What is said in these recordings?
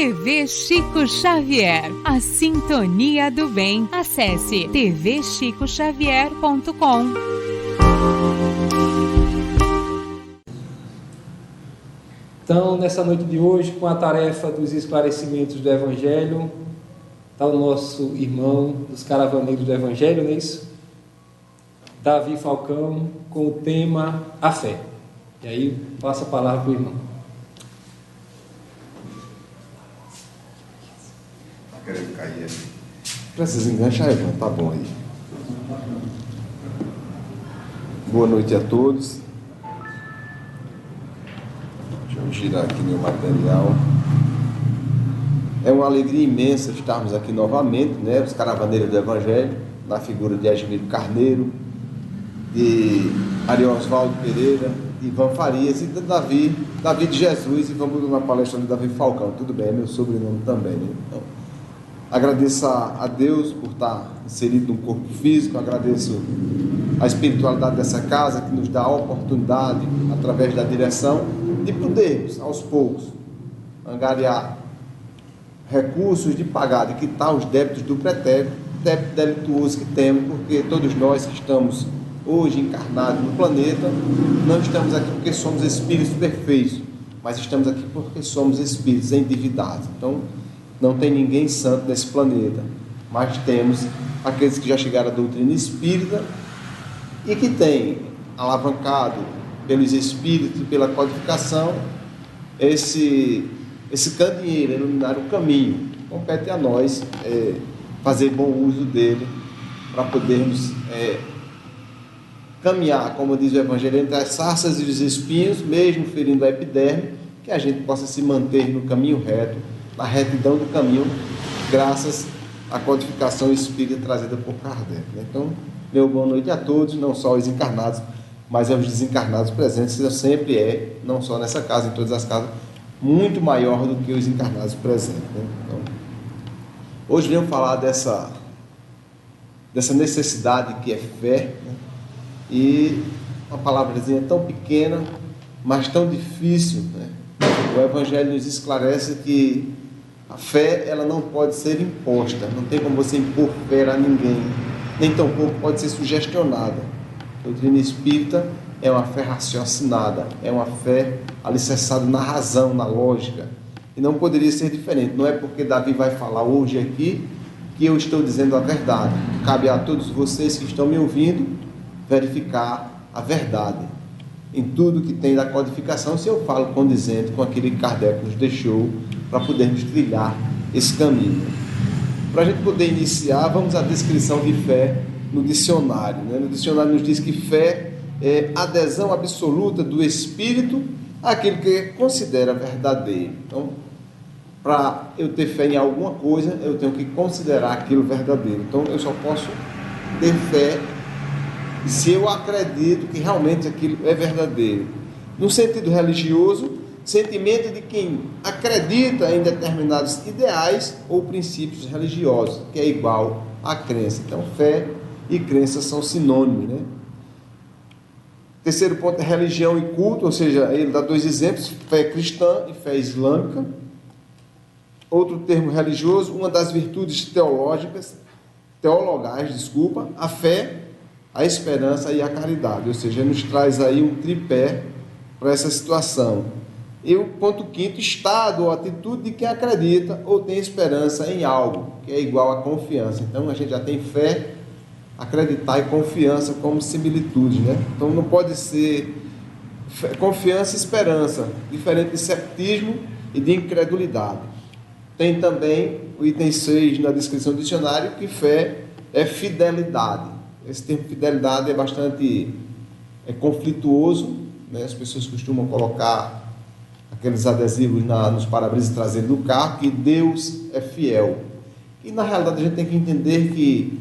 TV Chico Xavier, a sintonia do bem. Acesse tvchicoxavier.com. Então, nessa noite de hoje, com a tarefa dos esclarecimentos do Evangelho, está o nosso irmão dos caravaneiros do Evangelho, não é isso? Davi Falcão, com o tema A Fé. E aí, passa a palavra para o irmão. Querendo cair aqui. Precisa enganchar, Ivan, tá bom aí. Boa noite a todos. Deixa eu girar aqui meu material. É uma alegria imensa estarmos aqui novamente, né? Os caravaneiros do Evangelho, na figura de Edmiro Carneiro, de Ariosvaldo Pereira, Ivan Farias e de Davi de Jesus, e vamos na palestra de Davi Falcão. Tudo bem, é meu sobrenome também, né? Então, agradeço a Deus por estar inserido num corpo físico, agradeço a espiritualidade dessa casa que nos dá a oportunidade, através da direção, de podermos, aos poucos, angariar recursos de pagar, de quitar os débitos do pretérito, débito delituoso que temos, porque todos nós que estamos hoje encarnados no planeta, não estamos aqui porque somos espíritos perfeitos, mas estamos aqui porque somos espíritos endividados. Então, não tem ninguém santo nesse planeta, mas temos aqueles que já chegaram à doutrina espírita e que têm alavancado pelos espíritos e pela codificação esse candeeiro, iluminar o caminho. Compete a nós fazer bom uso dele para podermos caminhar, como diz o Evangelho, entre as sarças e os espinhos, mesmo ferindo a epiderme, que a gente possa se manter no caminho reto, na retidão do caminho, graças à codificação espírita trazida por Kardec. Então, meu boa noite a todos, não só os encarnados, mas aos desencarnados presentes, que sempre não só nessa casa, em todas as casas, muito maior do que os encarnados presentes, né? Então, hoje venho falar dessa necessidade que é fé, né? E uma palavrazinha tão pequena, mas tão difícil, né? O Evangelho nos esclarece que a fé, ela não pode ser imposta, não tem como você impor fé a ninguém, nem tampouco pode ser sugestionada. A doutrina espírita é uma fé raciocinada, é uma fé alicerçada na razão, na lógica, e não poderia ser diferente. Não é porque Davi vai falar hoje aqui que eu estou dizendo a verdade. Cabe a todos vocês que estão me ouvindo verificar a verdade em tudo que tem da codificação, se eu falo condizente com aquele que Kardec nos deixou para podermos trilhar esse caminho. Para a gente poder iniciar, vamos à descrição de fé no dicionário, né? No dicionário nos diz que fé é adesão absoluta do espírito àquilo que considera verdadeiro. Então, para eu ter fé em alguma coisa, eu tenho que considerar aquilo verdadeiro. Então, eu só posso ter fé se eu acredito que realmente aquilo é verdadeiro. No sentido religioso, sentimento de quem acredita em determinados ideais ou princípios religiosos, que é igual à crença. Então, fé e crença são sinônimos, né? Terceiro ponto é religião e culto, ou seja, ele dá dois exemplos, fé cristã e fé islâmica. Outro termo religioso, uma das virtudes teologais, a fé, a esperança e a caridade, ou seja, nos traz aí um tripé para essa situação. E o ponto quinto, estado ou atitude de quem acredita ou tem esperança em algo, que é igual a confiança. Então, a gente já tem fé, acreditar e confiança como similitude, né? Então, não pode ser confiança e esperança, diferente de ceptismo e de incredulidade. Tem também o item 6 na descrição do dicionário, que fé é fidelidade. Esse termo fidelidade é bastante conflituoso, né? As pessoas costumam colocar aqueles adesivos nos para-brisas traseiros do carro, que Deus é fiel. E na realidade a gente tem que entender que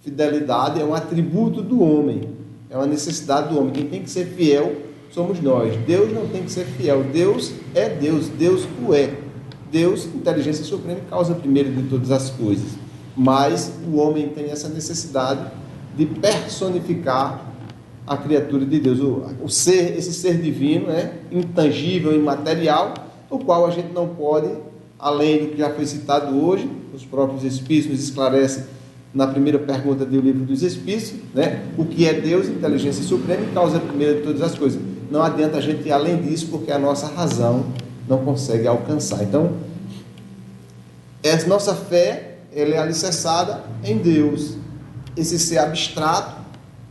fidelidade é um atributo do homem, é uma necessidade do homem. Quem tem que ser fiel somos nós. Deus não tem que ser fiel. Deus é Deus, Deus o é. Deus, inteligência suprema, causa primeiro de todas as coisas. Mas o homem tem essa necessidade de personificar a criatura de Deus, esse ser divino, né, intangível, imaterial, o qual a gente não pode, além do que já foi citado hoje, os próprios Espíritos nos esclarecem na primeira pergunta do Livro dos Espíritos, né? O que é Deus, inteligência suprema e causa primeira de todas as coisas. Não adianta a gente ir além disso, porque a nossa razão não consegue alcançar. Então, essa nossa fé, ela é alicerçada em Deus, esse ser abstrato,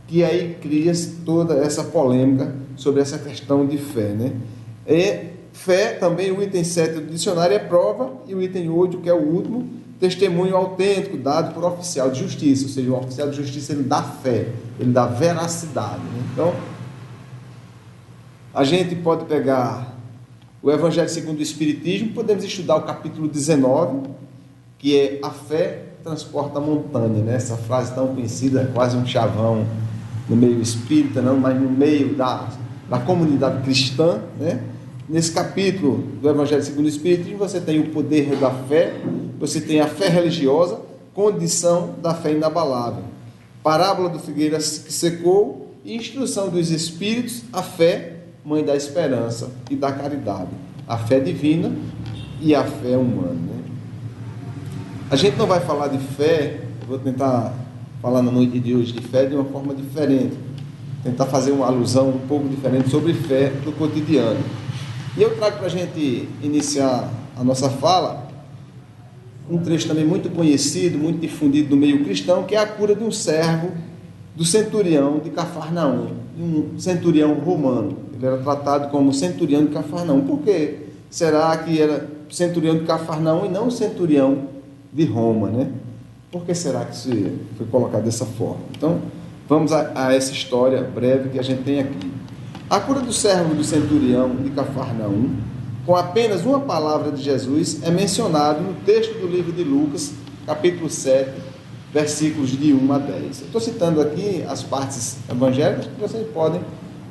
que aí cria toda essa polêmica sobre essa questão de fé, né? E fé, também o item 7 do dicionário é prova, e o item 8, que é o último, testemunho autêntico dado por oficial de justiça, ou seja, o oficial de justiça ele dá fé, ele dá veracidade, né? Então, a gente pode pegar o Evangelho segundo o Espiritismo, podemos estudar o capítulo 19, que é a fé transporta a montanha, né? Essa frase tão conhecida, quase um chavão no meio espírita, não, mas no meio da comunidade cristã, né? Nesse capítulo do Evangelho segundo o Espiritismo, você tem o poder da fé, você tem a fé religiosa, condição da fé inabalável, parábola do figueira que secou e instrução dos Espíritos, a fé, mãe da esperança e da caridade, a fé divina e a fé humana, né? A gente não vai falar de fé, eu vou tentar falar na noite de hoje de fé de uma forma diferente, tentar fazer uma alusão um pouco diferente sobre fé do cotidiano. E eu trago para a gente iniciar a nossa fala um trecho também muito conhecido, muito difundido no meio cristão, que é a cura de um servo do centurião de Cafarnaum, um centurião romano. Ele era tratado como centurião de Cafarnaum. Por que será que era centurião de Cafarnaum e não centurião de Roma, né? Por que será que isso foi colocado dessa forma? Então, vamos a essa história breve que a gente tem aqui. A cura do servo do centurião de Cafarnaum, com apenas uma palavra de Jesus, é mencionado no texto do livro de Lucas, capítulo 7, versículos de 1 a 10. Eu estou citando aqui as partes evangélicas que vocês podem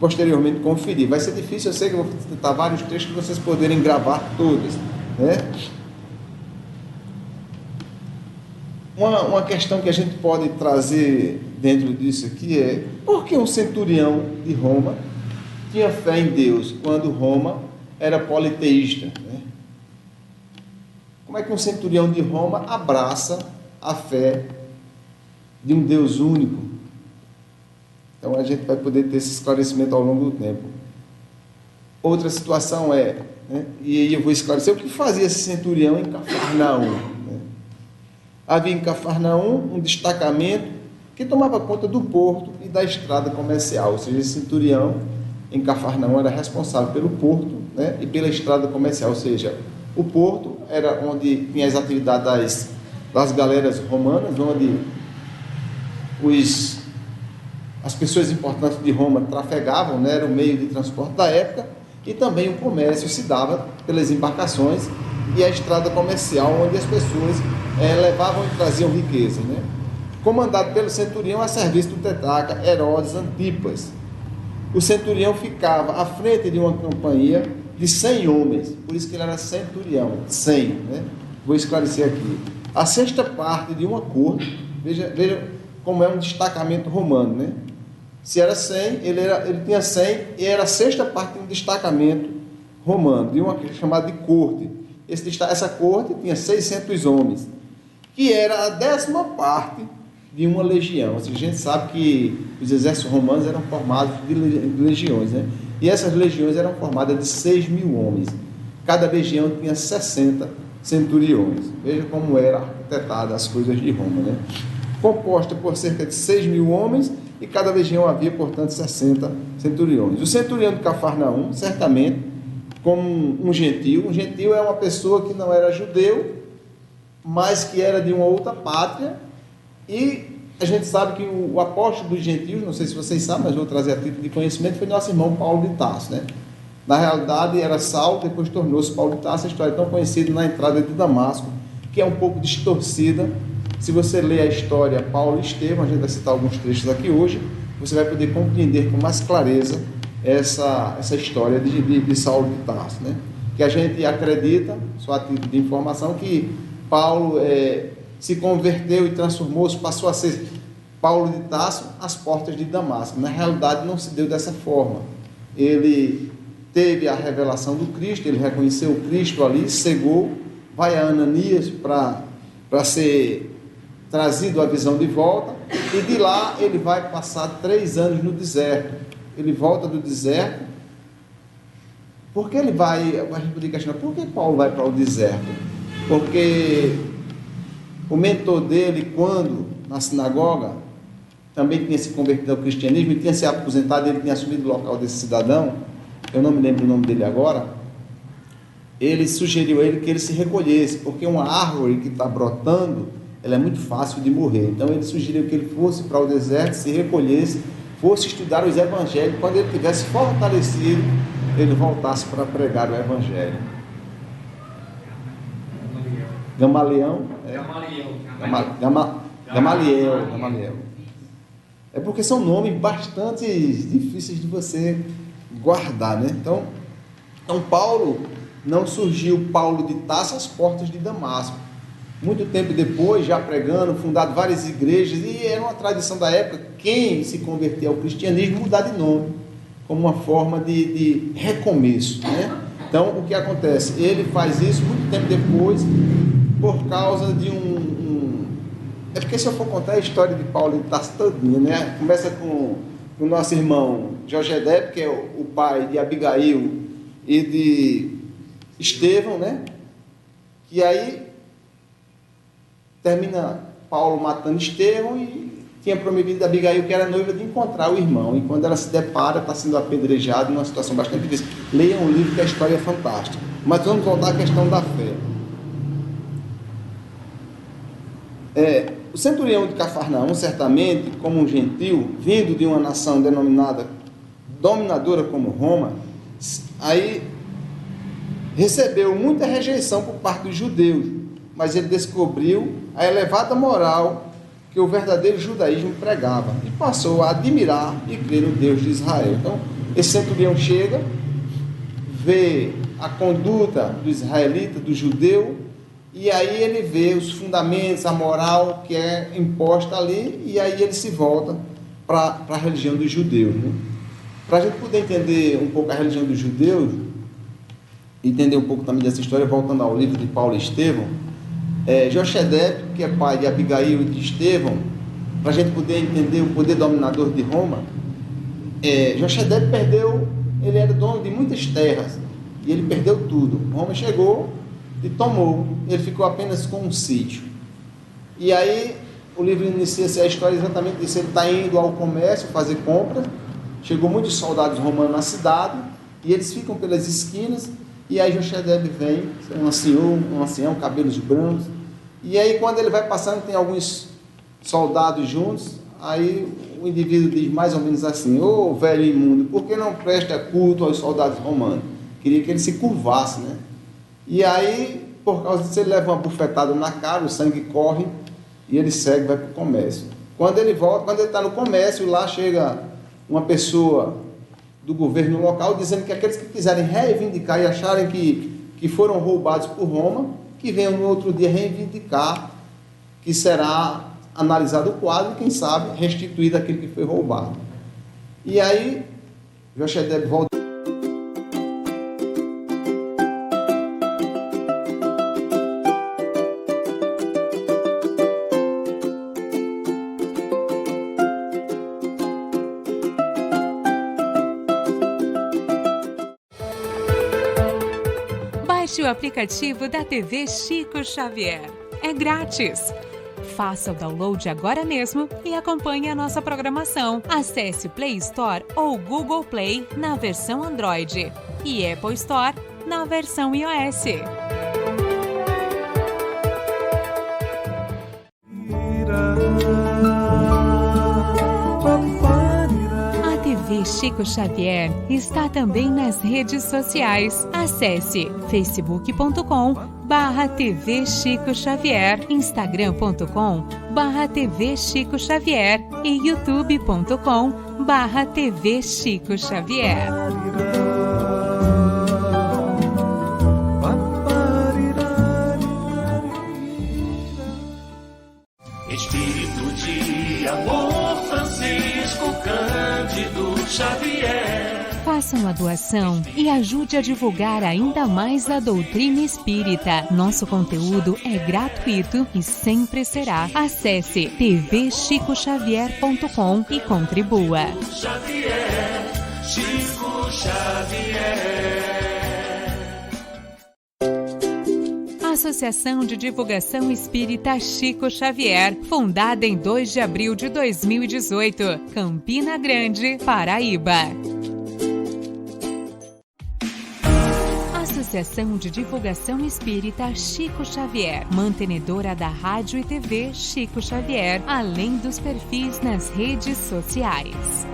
posteriormente conferir. Vai ser difícil, eu sei que eu vou citar vários textos que vocês poderem gravar todas, né? Uma questão que a gente pode trazer dentro disso aqui é: por que um centurião de Roma tinha fé em Deus quando Roma era politeísta, né? Como é que um centurião de Roma abraça a fé de um Deus único? Então a gente vai poder ter esse esclarecimento ao longo do tempo. Outra situação é, né, e aí eu vou esclarecer o que fazia esse centurião em Cafarnaum, né? Havia em Cafarnaum um destacamento que tomava conta do porto e da estrada comercial, ou seja, esse centurião em Cafarnaum era responsável pelo porto, né, e pela estrada comercial, ou seja, o porto era onde tinha as atividades das galeras romanas, onde as pessoas importantes de Roma trafegavam, né, era o meio de transporte da época, e também o comércio se dava pelas embarcações e a estrada comercial, onde as pessoas levavam e traziam riqueza, né? Comandado pelo centurião a serviço do tetrarca Herodes Antipas. O centurião ficava à frente de uma companhia de 100 homens, por isso que ele era centurião, 100, né? Vou esclarecer aqui. A sexta parte de uma corte, veja como é um destacamento romano, né? Se era 100, ele tinha 100 e era a sexta parte de um destacamento romano, de uma chamada de corte. Essa corte tinha 600 homens, que era a 10ª parte de uma legião. Ou seja, a gente sabe que os exércitos romanos eram formados de legiões, né? E essas legiões eram formadas de 6.000 homens. Cada legião tinha 60 centuriões. Veja como era arquitetada as coisas de Roma, né? Composta por cerca de 6.000 homens, e cada legião havia, portanto, 60 centuriões. O centurião de Cafarnaum, certamente, como um gentil é uma pessoa que não era judeu, mas que era de uma outra pátria, e a gente sabe que o apóstolo dos gentios, não sei se vocês sabem, mas vou trazer a título de conhecimento, foi nosso irmão Paulo de Tarso, né? Na realidade era Saulo, depois tornou-se Paulo de Tarso. A história é tão conhecida na entrada de Damasco, que é um pouco distorcida. Se você ler a história Paulo e Estevão, a gente vai citar alguns trechos aqui hoje, você vai poder compreender com mais clareza essa história de Saulo de Tarso, né? Que a gente acredita, só a título de informação, que Paulo se converteu e transformou-se, passou a ser Paulo de Tarso às portas de Damasco. Na realidade não se deu dessa forma. Ele teve a revelação do Cristo, ele reconheceu o Cristo ali, cegou, vai a Ananias para ser trazido a visão de volta, e de lá ele vai passar 3 anos no deserto. Ele volta do deserto. Por que ele vai? A gente poderia questionar, por que Paulo vai para o deserto? Porque o mentor dele, quando na sinagoga, também tinha se convertido ao cristianismo e tinha se aposentado, ele tinha assumido o local desse cidadão, eu não me lembro o nome dele agora, ele sugeriu a ele que ele se recolhesse, porque uma árvore que está brotando, ela é muito fácil de morrer. Então ele sugeriu que ele fosse para o deserto, se recolhesse, fosse estudar os evangelhos, quando ele tivesse fortalecido, ele voltasse para pregar o evangelho. Gamaliel. É porque são nomes bastante difíceis de você guardar, né? Então Paulo não surgiu Paulo de Tarso às portas de Damasco. Muito tempo depois, já pregando, fundado várias igrejas, e era uma tradição da época, quem se convertia ao cristianismo mudar de nome, como uma forma de recomeço, né? Então, o que acontece? Ele faz isso muito tempo depois, por causa de É porque se eu for contar a história de Paulo de Tarso todinha, né? Começa com o nosso irmão José, que é o pai de Abigail e de Estevão, né? E aí termina Paulo matando Estevão e tinha prometido a Abigail, que era noiva, de encontrar o irmão. E quando ela se depara, está sendo apedrejada numa situação bastante difícil. Leiam o livro, que a história é fantástica. Mas vamos voltar à questão da fé. O centurião de Cafarnaum, certamente, como um gentil, vindo de uma nação denominada dominadora como Roma, aí recebeu muita rejeição por parte dos judeus, mas ele descobriu a elevada moral que o verdadeiro judaísmo pregava e passou a admirar e crer no Deus de Israel. Então, esse centurião chega, vê a conduta do israelita, do judeu, e aí ele vê os fundamentos, a moral que é imposta ali, e aí ele se volta para a religião dos judeus, né? Para a gente poder entender um pouco a religião dos judeus, entender um pouco também dessa história, voltando ao livro de Paulo e Estevão, Jochedebe, que é pai de Abigail e de Estevão, para a gente poder entender o poder dominador de Roma, Jochedebe perdeu, ele era dono de muitas terras, e ele perdeu tudo. Roma chegou e tomou, ele ficou apenas com um sítio. E aí o livro inicia-se a história exatamente disso. Ele está indo ao comércio fazer compra, chegou muitos soldados romanos na cidade, e eles ficam pelas esquinas, e aí Jochedebe vem, um ancião, cabelos brancos, e aí quando ele vai passando, tem alguns soldados juntos, aí o indivíduo diz mais ou menos assim: ô velho imundo, por que não presta culto aos soldados romanos? Queria que ele se curvasse, né? E aí, por causa disso, ele leva uma bufetada na cara, o sangue corre, e ele segue, vai para o comércio. Quando ele volta, quando ele está no comércio, lá chega uma pessoa do governo local, dizendo que aqueles que quiserem reivindicar e acharem que foram roubados por Roma, que venham no outro dia reivindicar, que será analisado o quadro e, quem sabe, restituído aquele que foi roubado. E aí, Jochedebe volta. Baixe o aplicativo da TV Chico Xavier. É grátis. Faça o download agora mesmo e acompanhe a nossa programação. Acesse Play Store ou Google Play na versão Android e Apple Store na versão iOS. A TV Chico Xavier está também nas redes sociais. Acesse facebook.com/TV Chico Xavier, instagram.com/TV Chico Xavier e youtube.com/TV Chico Xavier. Espírito de amor, Francisco Cândido Xavier. Faça uma doação e ajude a divulgar ainda mais a doutrina espírita. Nosso conteúdo é gratuito e sempre será. Acesse tvchicoxavier.com e contribua. Chico Xavier. Associação de Divulgação Espírita Chico Xavier, fundada em 2 de abril de 2018, Campina Grande, Paraíba. Associação de Divulgação Espírita Chico Xavier, mantenedora da Rádio e TV Chico Xavier, além dos perfis nas redes sociais.